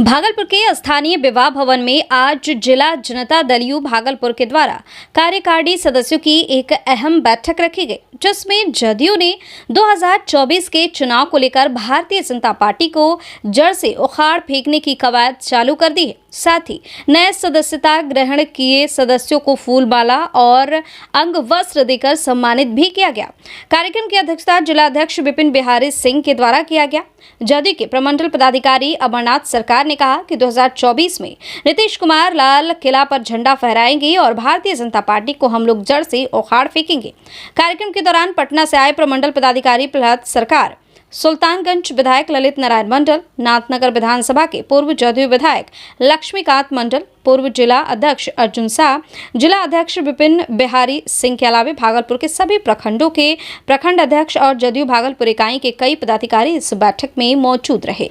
भागलपुर के स्थानीय विवाह भवन में आज जिला जनता दल यू भागलपुर के द्वारा कार्यकारिणी सदस्यों की एक अहम बैठक रखी गई, जिसमें जदयू ने 2024 के चुनाव को लेकर भारतीय जनता पार्टी को जड़ से उखाड़ फेंकने की कवायद चालू कर दी है। साथ ही नए सदस्यता ग्रहण किए सदस्यों को फूल माला और अंग वस्त्र देकर सम्मानित भी किया गया। कार्यक्रम की अध्यक्षता जिला अध्यक्ष विपिन बिहारी सिंह के द्वारा किया गया। जदयू के प्रमंडल पदाधिकारी अमरनाथ सरकार ने कहा कि 2024 में नीतीश कुमार लाल किला पर झंडा फहराएंगे और भारतीय जनता पार्टी को हम लोग जड़ से उखाड़ फेंकेंगे। कार्यक्रम के दौरान पटना से आए प्रमंडल पदाधिकारी प्रहलाद सरकार, सुल्तानगंज विधायक ललित नारायण मंडल, नाथनगर विधानसभा के पूर्व जदयू विधायक लक्ष्मीकांत मंडल, पूर्व जिला अध्यक्ष अर्जुन शाह, जिला अध्यक्ष विपिन बिहारी सिंह के अलावा भागलपुर के सभी प्रखंडों के प्रखंड अध्यक्ष और जदयू भागलपुर इकाई के कई पदाधिकारी इस बैठक में मौजूद रहे।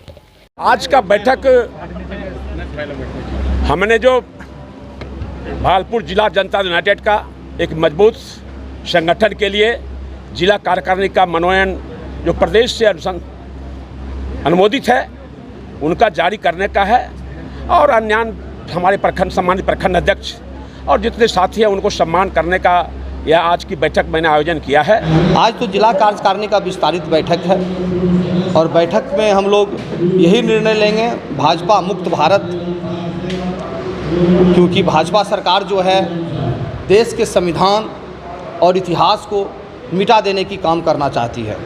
आज का बैठक हमने जो भागलपुर जिला जनता यूनाइटेड का एक मजबूत संगठन के लिए जिला कार्यकारिणी का मनोनयन जो प्रदेश से अनुमोदित है उनका जारी करने का है और अन्य हमारे प्रखंड सम्मानित प्रखंड अध्यक्ष और जितने साथी हैं उनको सम्मान करने का यह आज की बैठक मैंने आयोजन किया है। आज तो जिला कार्यकारिणी का विस्तारित बैठक है और बैठक में हम लोग यही निर्णय लेंगे, भाजपा मुक्त भारत, क्योंकि भाजपा सरकार जो है देश के संविधान और इतिहास को मिटा देने की काम करना चाहती है।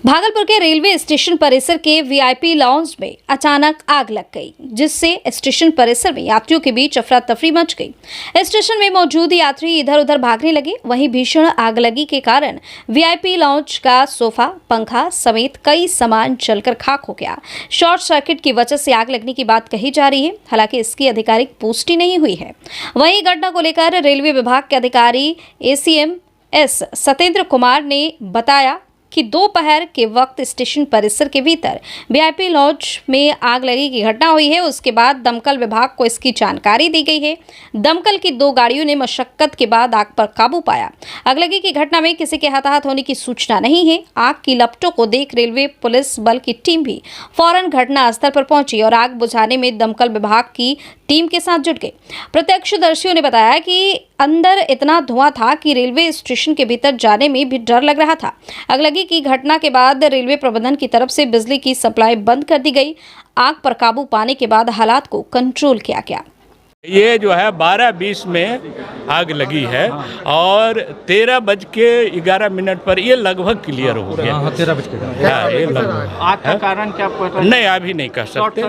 भागलपुर के रेलवे स्टेशन परिसर के वीआईपी लॉन्ज में अचानक आग लग गई, जिससे स्टेशन परिसर में यात्रियों के बीच अफरा तफरी मच गई। स्टेशन में मौजूद यात्री इधर उधर भागने लगे। वहीं भीषण आगलगी के कारण वीआईपी लॉन्ज का सोफा, पंखा समेत कई सामान जलकर खाक हो गया। शॉर्ट सर्किट की वजह से आग लगने की बात कही जा रही है, हालांकि इसकी आधिकारिक पुष्टि नहीं हुई है। वहीं घटना को लेकर रेलवे विभाग के अधिकारी ACMS सत्येंद्र कुमार ने बताया कि दोपहर के वक्त स्टेशन परिसर के भीतर वीआईपी लॉन्ज में आग लगी की घटना हुई है। उसके बाद दमकल विभाग को इसकी जानकारी दी गई है। दमकल की 2 गाड़ियों ने मशक्कत के बाद आग पर काबू पाया। आगलगी की घटना में किसी के हताहत होने की सूचना नहीं है। आग की लपटों को देख रेलवे पुलिस बल की टीम भी फौरन घटनास्थल पर पहुंची और आग बुझाने में दमकल विभाग की टीम के साथ जुट गई। प्रत्यक्षदर्शियों ने बताया कि अंदर इतना धुआं था कि रेलवे स्टेशन के भीतर जाने में भी डर लग रहा था। आगलगी की घटना के बाद रेलवे प्रबंधन की तरफ से बिजली की सप्लाई बंद कर दी गई। आग पर काबू पाने के बाद हालात को कंट्रोल किया गया। ये जो है 12:20 में आग लगी है और 13:11 पर ये लगभग क्लियर हो गया। 13 ये लगभग। आग का कारण क्या पता नहीं, अभी नहीं कह सकते।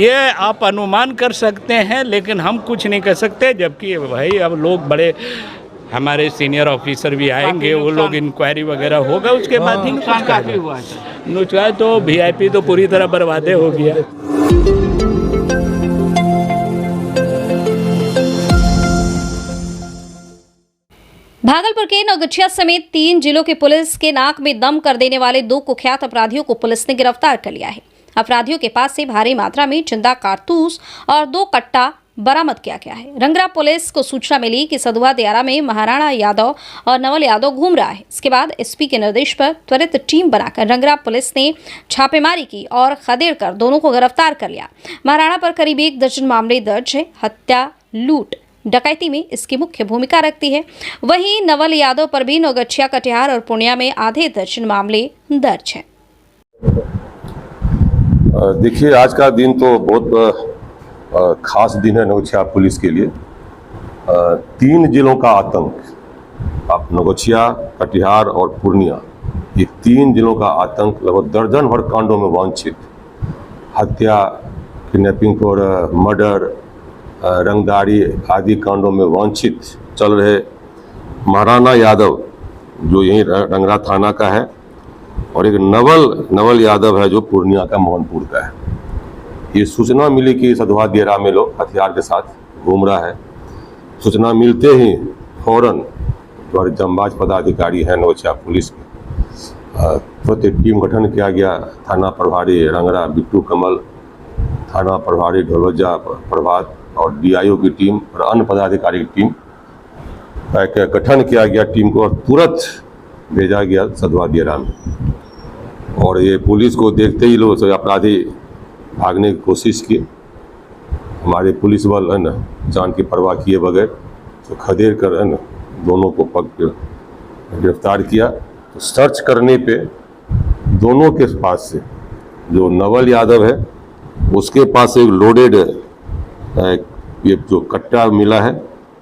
ये आप अनुमान कर सकते हैं, लेकिन हम कुछ नहीं कर सकते। जबकि भाई अब लोग बड़े हमारे सीनियर ऑफिसर भी आएंगे, वो लोग इंक्वायरी वगैरह होगा, उसके बाद ही नुकसान तो वीआईपी तो पूरी तरह बर्बादे हो गया। भागलपुर के नौगछिया समेत 3 जिलों के पुलिस के नाक में दम कर देने वाले 2 कुख्यात अपराधियों को पुलिस ने गिरफ्तार कर लिया है। अपराधियों के पास से भारी मात्रा में जिंदा कारतूस और 2 कट्टा बरामद किया गया है। रंगरा पुलिस को सूचना मिली कि सदुआ दियारा में महाराणा यादव और नवल यादव घूम रहा है। इसके बाद एसपी के निर्देश पर त्वरित टीम बनाकर रंगरा पुलिस ने छापेमारी की और खदेड़ कर दोनों को गिरफ्तार कर लिया। महाराणा पर करीब 1 दर्जन मामले दर्ज है। हत्या, लूट, डकैती में इसकी मुख्य भूमिका रखती है। वहीं नवल यादव पर भी नौगछिया, कटिहार और पूर्णिया में आधे दर्जन मामले दर्ज हैं। देखिए, आज का दिन तो बहुत खास दिन है नौगछिया पुलिस के लिए। 3 जिलों का आतंक, आप नौगछिया, कटिहार और पूर्णिया, ये 3 जिलों का आतंक लगभग दर्जन भर कांडों में वांछित हत्या, किडनैपिंग और मर्डर, रंगदारी आदि कांडों में वांछित चल रहे महाराणा यादव जो यहीं रंगरा थाना का है और एक नवल यादव है जो पूर्णिया का मोहनपुर का है। ये सूचना मिली कि सदुआ दियारा में लोग हथियार के साथ घूम रहा है। सूचना मिलते ही फौरन जो जंबाज पदाधिकारी हैं नौगछिया पुलिस के टीम गठन किया गया। थाना प्रभारी रंगरा बिट्टू कमल, थाना प्रभारी ढोलौजा प्रभात और DIO की टीम और अन्य पदाधिकारी की टीम का गठन किया गया। टीम को और तुरंत भेजा गया सदवा दियारा में। और ये पुलिस को देखते ही लोग सब अपराधी भागने की कोशिश किए। हमारे पुलिस बल है ना जान की परवाह किए बगैर तो खदेड़ कर है ना दोनों को गिरफ्तार किया। तो सर्च करने पे दोनों के पास से जो नवल यादव है उसके पास एक लोडेड ये जो कट्टा मिला है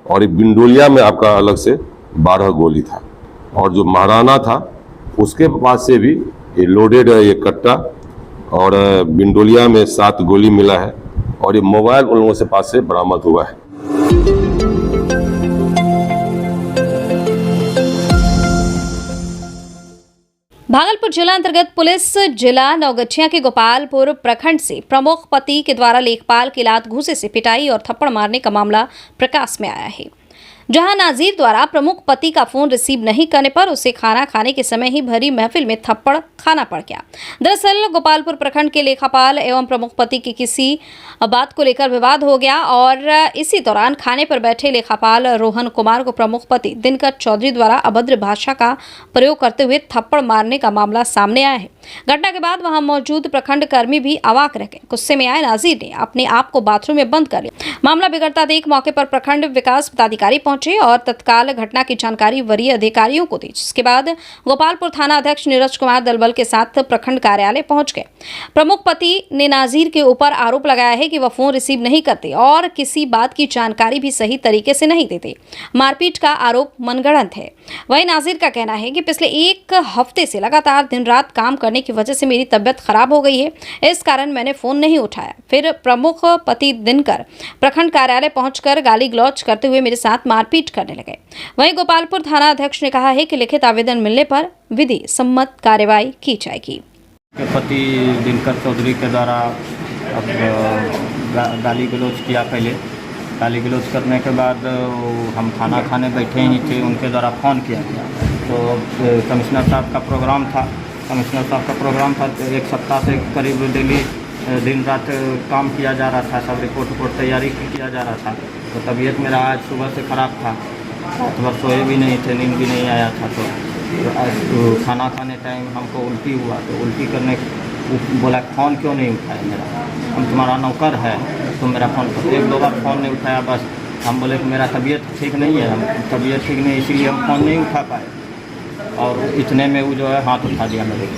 और एक बिंडोलिया में आपका अलग से 12 गोली था। और जो महाराणा था उसके पास से भी ये लोडेड ये कट्टा और बिंडोलिया में 7 गोली मिला है और ये मोबाइल उन लोगों से पास से बरामद हुआ है। भागलपुर जिला अंतर्गत पुलिस जिला नवगछिया के गोपालपुर प्रखंड से प्रमुख पति के द्वारा लेखपाल की लात घूसे से पिटाई और थप्पड़ मारने का मामला प्रकाश में आया है, जहां नाजीर द्वारा प्रमुख पति का फोन रिसीव नहीं करने पर उसे खाना खाने के समय ही भरी महफिल में थप्पड़ खाना पड़ गया। दरअसल गोपालपुर प्रखंड के लेखापाल एवं प्रमुख पति की किसी बात को लेकर विवाद हो गया और इसी दौरान खाने पर बैठे लेखापाल रोहन कुमार को प्रमुख पति दिनकर चौधरी द्वारा अभद्र भाषा का प्रयोग करते हुए थप्पड़ मारने का मामला सामने आया है। घटना के बाद वहां मौजूद प्रखंड कर्मी भी अवाक रह गए। गुस्से में आए नाजीर ने अपने आप को बाथरूम में बंद कर लिया। मामला बिगड़ता देख मौके पर प्रखंड विकास पदाधिकारी पहुंचे और तत्काल घटना की जानकारी वरीय अधिकारियों को दी, जिसके बाद गोपालपुर थाना अध्यक्ष नीरज कुमार दलबल के साथ प्रखंड कार्यालय पहुंच गए। प्रमुख पति ने नाजीर के ऊपर आरोप लगाया है कि वह फोन रिसीव नहीं करते और किसी बात की जानकारी भी सही तरीके से नहीं देते। मारपीट का आरोप मनगढ़ंत है। वहीं नाजीर का कहना है कि पिछले 1 हफ्ते से लगातार दिन रात काम करने की वजह से मेरी तबियत खराब हो गई है, इस कारण मैंने फोन नहीं उठाया। फिर प्रमुख पति दिनकर प्रखंड कार्यालय पहुंचकर गाली गलौज करते हुए मेरे साथ मारपीट करने लगे। वहीं गोपालपुर थाना अध्यक्ष ने कहा है कि लिखित आवेदन मिलने पर विधि सम्मत कार्रवाई की जाएगी। पति दिनकर चौधरी के द्वारा अब गाली गलौज किया। पहले गाली गलौज करने के बाद हम खाना खाने बैठे ही थे, उनके द्वारा फ़ोन किया गया। तो कमिश्नर साहब का प्रोग्राम था। तो 1 सप्ताह से करीब डेली दिन रात काम किया जा रहा था, सब रिपोर्ट तैयारी किया जा रहा था। तो तबीयत मेरा आज सुबह से ख़राब था, रात भर सोए भी नहीं थे, नींद भी नहीं आया था। तो आज खाना खाने टाइम हमको उल्टी हुआ। तो उल्टी करने बोला फ़ोन क्यों नहीं उठाया मेरा, हम तुम्हारा नौकर है, तुम मेरा फ़ोन करो। 1-2 बार फ़ोन नहीं उठाया। बस हम बोले कि मेरा तबीयत ठीक नहीं है, तबीयत ठीक नहीं, इसीलिए हम फ़ोन नहीं उठा पाए। और इतने में वो जो है हाथ उठा दिया मेरे को।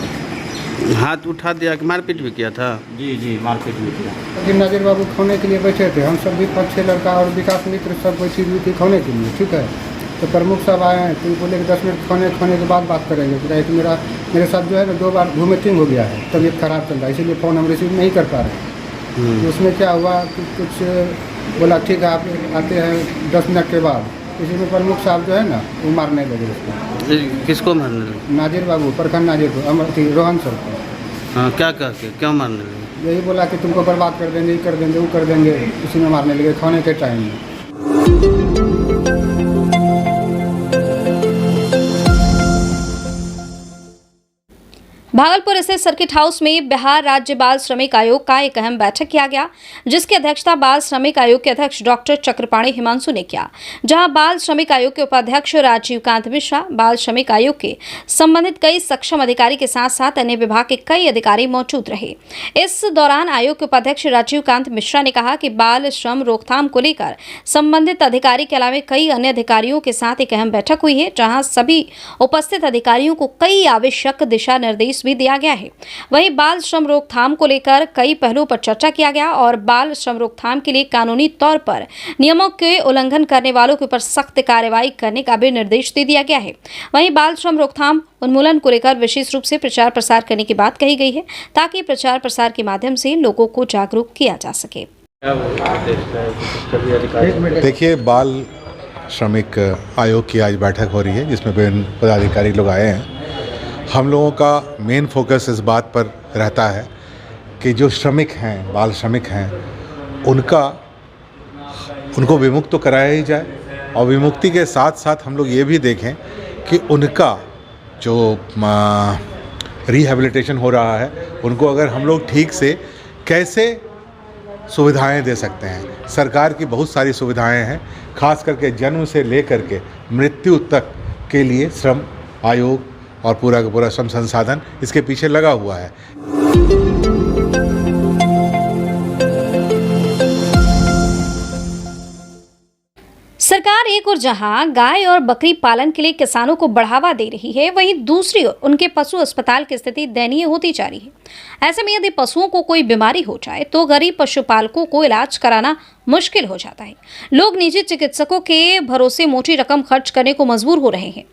हाथ उठा दिया कि मारपीट भी किया था? जी मारपीट भी किया। लेकिन नाजिर बाबू खाने के लिए बैठे थे, हम सब भी 5-6 लड़का और विकास मित्र सब बैठी हुई थी खाने के लिए, ठीक है। तो प्रमुख साहब आए हैं तो बोले कि 10 मिनट खाने के बाद बात करेंगे। कि मेरे साथ जो है ना 2 बार वोमिटिंग हो गया है, तबीयत खराब चल रहा है, इसीलिए फ़ोन हम रिसीव नहीं कर पा रहे। तो उसमें क्या हुआ कि कुछ बोला ठीक है आप आते हैं 10 मिनट के बाद। इसी में प्रमुख साहब जो है ना वो मारने लगे उसको। किसको मारने लगे? नाजिर बाबू, प्रखंड नाजिर को, रोहन सर को। हाँ, क्या कह के क्यों मारने लगे? यही बोला कि तुमको बर्बाद कर देंगे, ये कर देंगे, वो कर देंगे। इसी में मारने लगे खाने के टाइम में। भागलपुर स्थित सर्किट हाउस में बिहार राज्य बाल श्रमिक आयोग का एक अहम बैठक किया गया, जिसकी अध्यक्षता बाल श्रमिक आयोग के अध्यक्ष डॉक्टर चक्रपाणी हिमांशु ने किया, जहां बाल श्रमिक आयोग के उपाध्यक्ष राजीव कांत मिश्रा, बाल श्रमिक आयोग के संबंधित कई सक्षम अधिकारी के साथ साथ अन्य विभाग के कई अधिकारी मौजूद रहे। इस दौरान आयोग के उपाध्यक्ष राजीव कांत मिश्रा ने कहा कि बाल श्रम रोकथाम को लेकर संबंधित अधिकारी के अलावा कई अन्य अधिकारियों के साथ एक अहम बैठक हुई है, जहां सभी उपस्थित अधिकारियों को कई आवश्यक दिशा निर्देश भी दिया गया है। वहीं बाल श्रम रोकथाम को लेकर कई पहलुओं पर चर्चा किया गया और बाल श्रम रोकथाम के लिए कानूनी तौर पर नियमों के उल्लंघन करने वालों के ऊपर सख्त कार्रवाई करने का भी निर्देश दे दिया गया है। वहीं बाल श्रम रोकथाम उन्मूलन को लेकर विशेष रूप से प्रचार प्रसार करने की बात कही गई है, ताकि प्रचार प्रसार के माध्यम से लोगों को जागरूक किया जा सके। देखिए, बाल श्रमिक आयोग की आज बैठक हो रही है, जिसमें विभिन्न पदाधिकारी लोग आए हैं। हम लोगों का मेन फोकस इस बात पर रहता है कि जो श्रमिक हैं, बाल श्रमिक हैं, उनको विमुक्त तो कराया ही जाए, और विमुक्ति के साथ साथ हम लोग ये भी देखें कि उनका जो रिहैबिलिटेशन हो रहा है, उनको अगर हम लोग ठीक से कैसे सुविधाएं दे सकते हैं। सरकार की बहुत सारी सुविधाएं हैं, खास करके जन्म से लेकर के मृत्यु तक के लिए श्रम आयोग और पूरा का पूरा श्रम संसाधन इसके पीछे लगा हुआ है। सरकार एक ओर जहां गाय और बकरी पालन के लिए किसानों को बढ़ावा दे रही है, वहीं दूसरी ओर उनके पशु अस्पताल की स्थिति दयनीय होती जा रही है। ऐसे में यदि पशुओं को कोई बीमारी हो जाए तो गरीब पशुपालकों को इलाज कराना मुश्किल हो जाता है। लोग निजी चिकित्सकों के भरोसे मोटी रकम खर्च करने को मजबूर हो रहे हैं।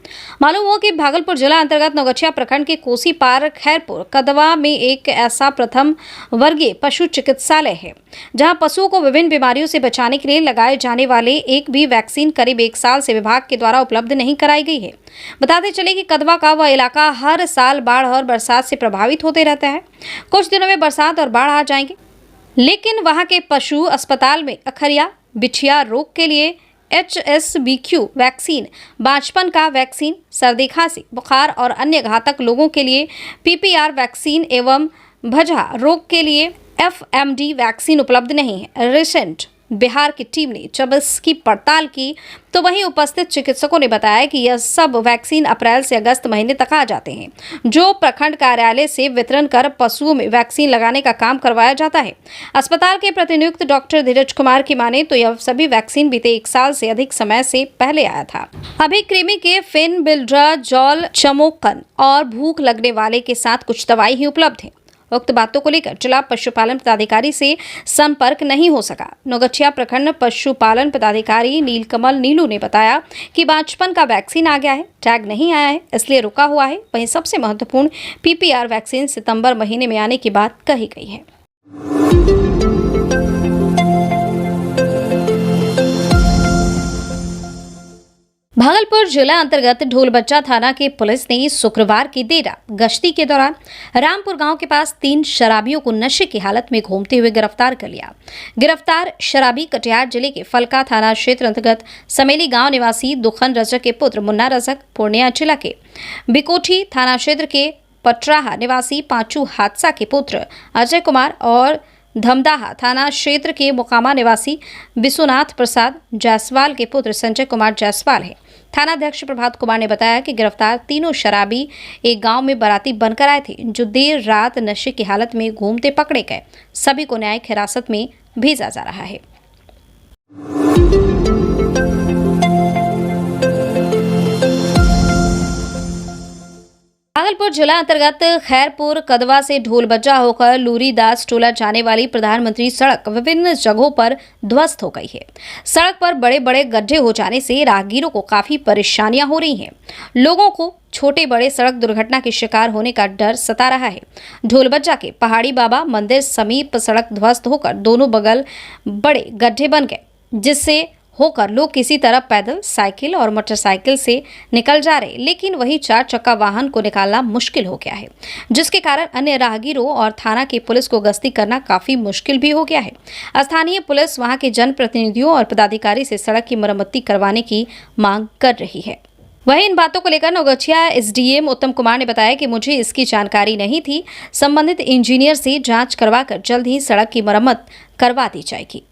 मालूम हुआ कि भागलपुर जिला अंतर्गत नौगछिया प्रखंड के कोसी पार खैरपुर कदवा में एक ऐसा प्रथम वर्गीय पशु चिकित्सालय है जहां पशुओं को विभिन्न बीमारियों से बचाने के लिए लगाए जाने वाले एक भी वैक्सीन करीब 1 साल से विभाग के द्वारा उपलब्ध नहीं कराई गई है। बताते चले कि कदवा का वह इलाका हर साल बाढ़ और बरसात से प्रभावित होते रहता है। कुछ दिनों में बरसात और बाढ़ आ जाएंगे, लेकिन वहां के पशु अस्पताल में अखरिया बिछिया रोग के लिए HSBQ वैक्सीन, बांझपन का वैक्सीन, सर्दी खांसी बुखार और अन्य घातक लोगों के लिए PPR वैक्सीन एवं भजा रोग के लिए FMD वैक्सीन उपलब्ध नहीं है। रिसेंट बिहार की टीम ने जब इसकी पड़ताल की तो वहीं उपस्थित चिकित्सकों ने बताया कि यह सब वैक्सीन अप्रैल से अगस्त महीने तक आ जाते हैं, जो प्रखंड कार्यालय से वितरण कर पशुओं में वैक्सीन लगाने का काम करवाया जाता है। अस्पताल के प्रतिनियुक्त डॉक्टर धीरज कुमार की माने तो यह सभी वैक्सीन बीते 1 साल से अधिक समय से पहले आया था। अभी कृमि के फेनबिल्ड्राजोल, चमोकन और भूख लगने वाले के साथ कुछ दवाई ही उपलब्ध है। उक्त बातों को लेकर जिला पशुपालन पदाधिकारी से संपर्क नहीं हो सका। नौगछिया प्रखंड पशुपालन पदाधिकारी नीलकमल नीलू ने बताया कि बांझपन का वैक्सीन आ गया है, टैग नहीं आया है, इसलिए रुका हुआ है। वहीं सबसे महत्वपूर्ण PPR वैक्सीन सितंबर महीने में आने की बात कही गई है। भागलपुर जिला अंतर्गत ढोलबच्चा थाना के पुलिस ने शुक्रवार की देर रात गश्ती के दौरान रामपुर गांव के पास 3 शराबियों को नशे की हालत में घूमते हुए गिरफ्तार कर लिया। गिरफ्तार शराबी कटिहार जिले के फलका थाना क्षेत्र अंतर्गत समेली गांव निवासी दुखन रजक के पुत्र मुन्ना रजक, पूर्णिया जिला के बिकोठी थाना क्षेत्र के पटराहा निवासी पांचू हादसा के पुत्र अजय कुमार और धमदाहा थाना क्षेत्र के मोकामा निवासी विश्वनाथ प्रसाद जायसवाल के पुत्र संजय कुमार जायसवाल है। थानाध्यक्ष प्रभात कुमार ने बताया कि गिरफ्तार तीनों शराबी एक गांव में बाराती बनकर आए थे, जो देर रात नशे की हालत में घूमते पकड़े गए। सभी को न्यायिक हिरासत में भेजा जा रहा है। भागलपुर जिला अंतर्गत खैरपुर कदवा से ढोलबज्जा होकर लूरीदास टोला जाने वाली प्रधानमंत्री सड़क विभिन्न जगहों पर ध्वस्त हो गई है। सड़क पर बड़े बड़े गड्ढे हो जाने से राहगीरों को काफी परेशानियां हो रही हैं। लोगों को छोटे बड़े सड़क दुर्घटना के शिकार होने का डर सता रहा है। ढोलबज्जा के पहाड़ी बाबा मंदिर समीप सड़क ध्वस्त होकर दोनों बगल बड़े गड्ढे बन गए, जिससे होकर लोग किसी तरह पैदल, साइकिल और मोटरसाइकिल से निकल जा रहे, लेकिन वही 4 चक्का वाहन को निकालना मुश्किल हो गया है, जिसके कारण अन्य राहगीरों और थाना की पुलिस को गश्ती करना काफी मुश्किल भी हो गया है। स्थानीय पुलिस वहां के जनप्रतिनिधियों और पदाधिकारी से सड़क की मरम्मती करवाने की मांग कर रही है। वहीं इन बातों को लेकर नौगछिया SDM उत्तम कुमार ने बताया कि मुझे इसकी जानकारी नहीं थी। संबंधित इंजीनियर से जांच करवाकर जल्द ही सड़क की मरम्मत करवा दी जाएगी।